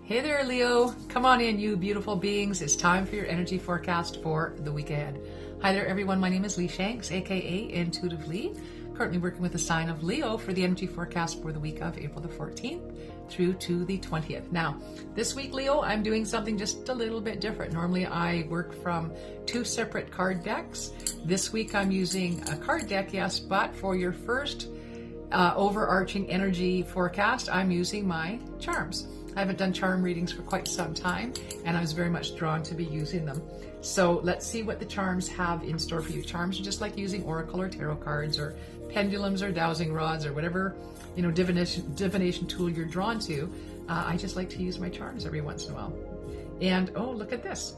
Hey there, Leo. Come on in, you beautiful beings. It's time for your energy forecast for the week ahead. Hi there, everyone. My name is Lee Shanks, aka Intuitive Lee. Currently working with the sign of Leo for the energy forecast for the week of April the 14th through to the 20th. Now, this week, Leo, I'm doing something just a little bit different. Normally, I work from two separate card decks. This week, I'm using a card deck, yes, but for your first overarching energy forecast, I'm using my charms. I haven't done charm readings for quite some time, and I was very much drawn to be using them. So let's see what the charms have in store for you. Charms are just like using oracle or tarot cards or pendulums or dowsing rods or whatever, divination tool you're drawn to. I just like to use my charms every once in a while. And oh, look at this.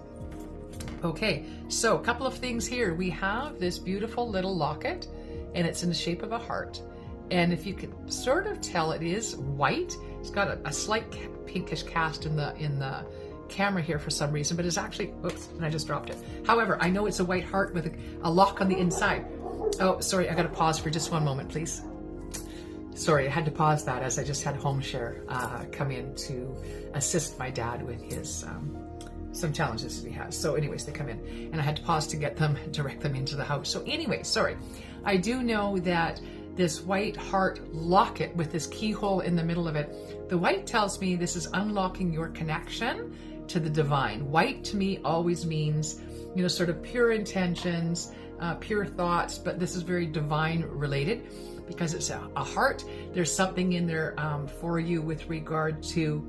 Okay, so a couple of things here. We have this beautiful little locket, and it's in the shape of a heart. And if you can sort of tell, it is white. It's got a slight pinkish cast in the camera here for some reason, but it's actually, oops, and I just dropped it. However, I know it's a white heart with a lock on the inside. Oh, sorry, I gotta pause for just one moment, please. Sorry, I had to pause that as I just had home share come in to assist my dad with his some challenges that he has. So anyways, they come in and I had to pause to direct them into the house. So anyway, sorry. I do know that this white heart locket with this keyhole in the middle of it, the white tells me this is unlocking your connection to the divine. White to me always means, sort of pure intentions, pure thoughts, but this is very divine related because it's a heart. There's something in there for you with regard to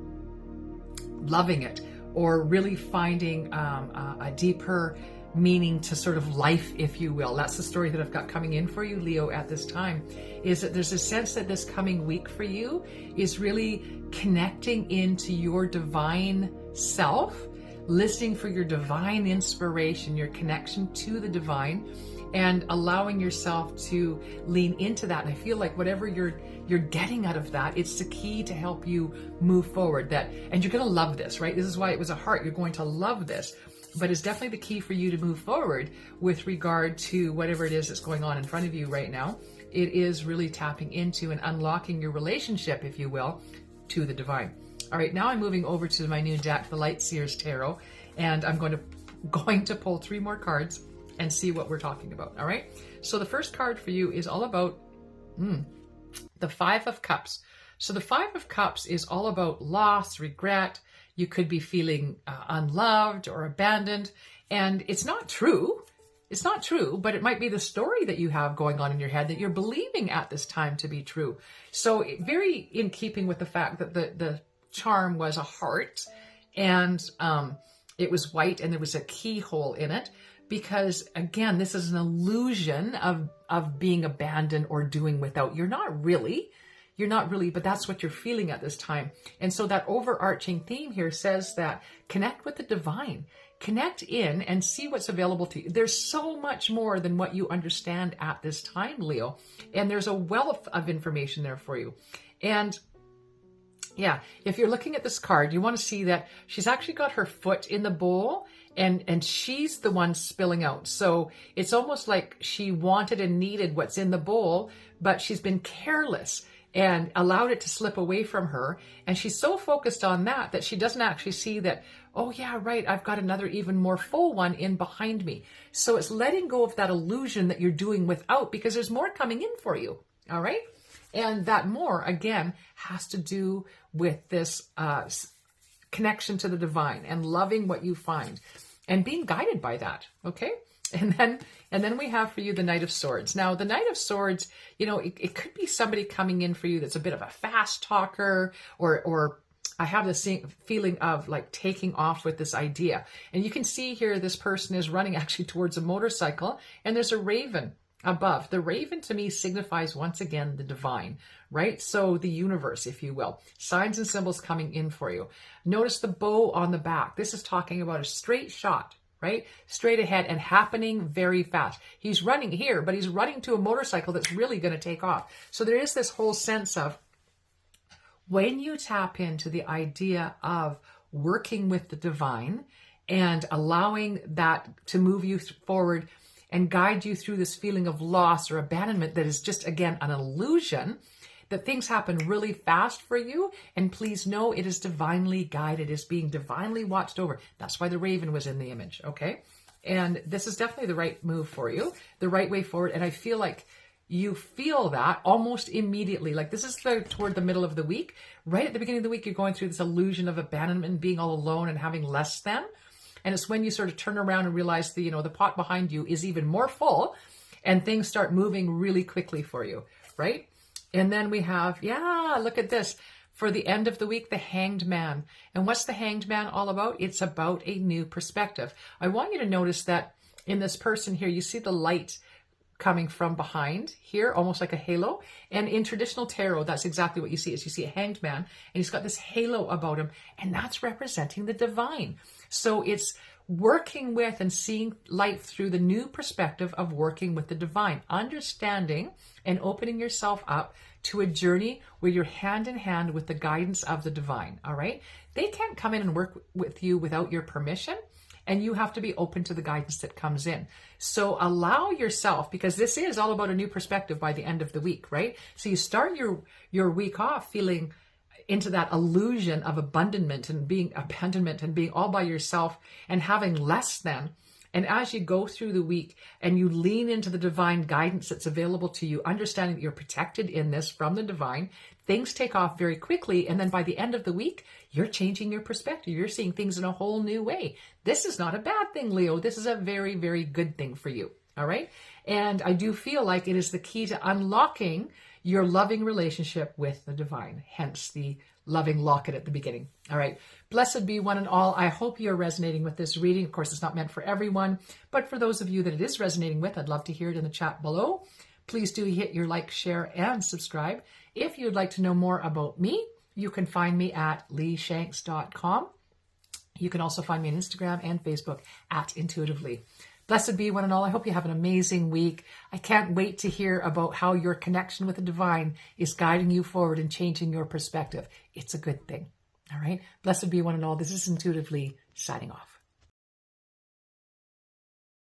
loving it or really finding a deeper meaning to sort of life, if you will. That's the story that I've got coming in for you, Leo, at this time, is that there's a sense that this coming week for you is really connecting into your divine self, listening for your divine inspiration, your connection to the divine, and allowing yourself to lean into that. And I feel like whatever you're getting out of that, it's the key to help you move forward. And you're going to love this, right? This is why it was a heart. You're going to love this. But it's definitely the key for you to move forward with regard to whatever it is that's going on in front of you right now. It is really tapping into and unlocking your relationship, if you will, to the divine. All right, now I'm moving over to my new deck, the Light Seers Tarot, and I'm going to pull 3 more cards and see what we're talking about. All right, so the first card for you is all about the 5 of Cups. So the 5 of Cups is all about loss, regret. You could be feeling unloved or abandoned, and it's not true. It's not true, but it might be the story that you have going on in your head that you're believing at this time to be true. So very in keeping with the fact that the charm was a heart, and it was white, and there was a keyhole in it, because again, this is an illusion of being abandoned or doing without. You're not really, but that's what you're feeling at this time. And so that overarching theme here says that connect with the divine, connect in and see what's available to you. There's so much more than what you understand at this time, Leo. And there's a wealth of information there for you. And yeah, if you're looking at this card, you want to see that she's actually got her foot in the bowl and she's the one spilling out. So it's almost like she wanted and needed what's in the bowl, but she's been careless and allowed it to slip away from her. And she's so focused on that she doesn't actually see that, oh yeah, right, I've got another even more full one in behind me. So it's letting go of that illusion that you're doing without, because there's more coming in for you, all right? And that more, again, has to do with this connection to the divine and loving what you find and being guided by that, okay? And then we have for you the Knight of Swords. Now, the Knight of Swords, it could be somebody coming in for you that's a bit of a fast talker, or I have this feeling of like taking off with this idea. And you can see here, this person is running actually towards a motorcycle, and there's a raven above. The raven to me signifies once again the divine, right? So the universe, if you will, signs and symbols coming in for you. Notice the bow on the back. This is talking about a straight shot, right? Straight ahead and happening very fast. He's running here, but he's running to a motorcycle that's really going to take off. So there is this whole sense of when you tap into the idea of working with the divine and allowing that to move you forward and guide you through this feeling of loss or abandonment that is just, again, an illusion, that things happen really fast for you. And please know it is divinely guided, it is being divinely watched over. That's why the raven was in the image, okay? And this is definitely the right move for you, the right way forward. And I feel like you feel that almost immediately. Like this is toward the middle of the week. Right at the beginning of the week, you're going through this illusion of abandonment and being all alone and having less than. And it's when you sort of turn around and realize the, the pot behind you is even more full and things start moving really quickly for you, right? And then we have, look at this. For the end of the week, the Hanged Man. And what's the Hanged Man all about? It's about a new perspective. I want you to notice that in this person here, you see the light coming from behind here, almost like a halo. And in traditional tarot, that's exactly what you see. Is you see a hanged man, and he's got this halo about him, and that's representing the divine. So it's working with and seeing life through the new perspective of working with the divine, understanding and opening yourself up to a journey where you're hand in hand with the guidance of the divine, all right? They can't come in and work with you without your permission, and you have to be open to the guidance that comes in. So allow yourself, because this is all about a new perspective by the end of the week, right? So you start your week off feeling into that illusion of abandonment and being all by yourself and having less than. And as you go through the week and you lean into the divine guidance that's available to you, understanding that you're protected in this from the divine, things take off very quickly. And then by the end of the week, you're changing your perspective. You're seeing things in a whole new way. This is not a bad thing, Leo. This is a very, very good thing for you. All right. And I do feel like it is the key to unlocking your loving relationship with the divine, hence the loving locket at the beginning. All right. Blessed be one and all. I hope you're resonating with this reading. Of course, it's not meant for everyone, but for those of you that it is resonating with, I'd love to hear it in the chat below. Please do hit your like, share, and subscribe. If you'd like to know more about me, you can find me at leeshanks.com. You can also find me on Instagram and Facebook at Intuitively. Blessed be one and all. I hope you have an amazing week. I can't wait to hear about how your connection with the divine is guiding you forward and changing your perspective. It's a good thing. All right. Blessed be one and all. This is Intuitively signing off.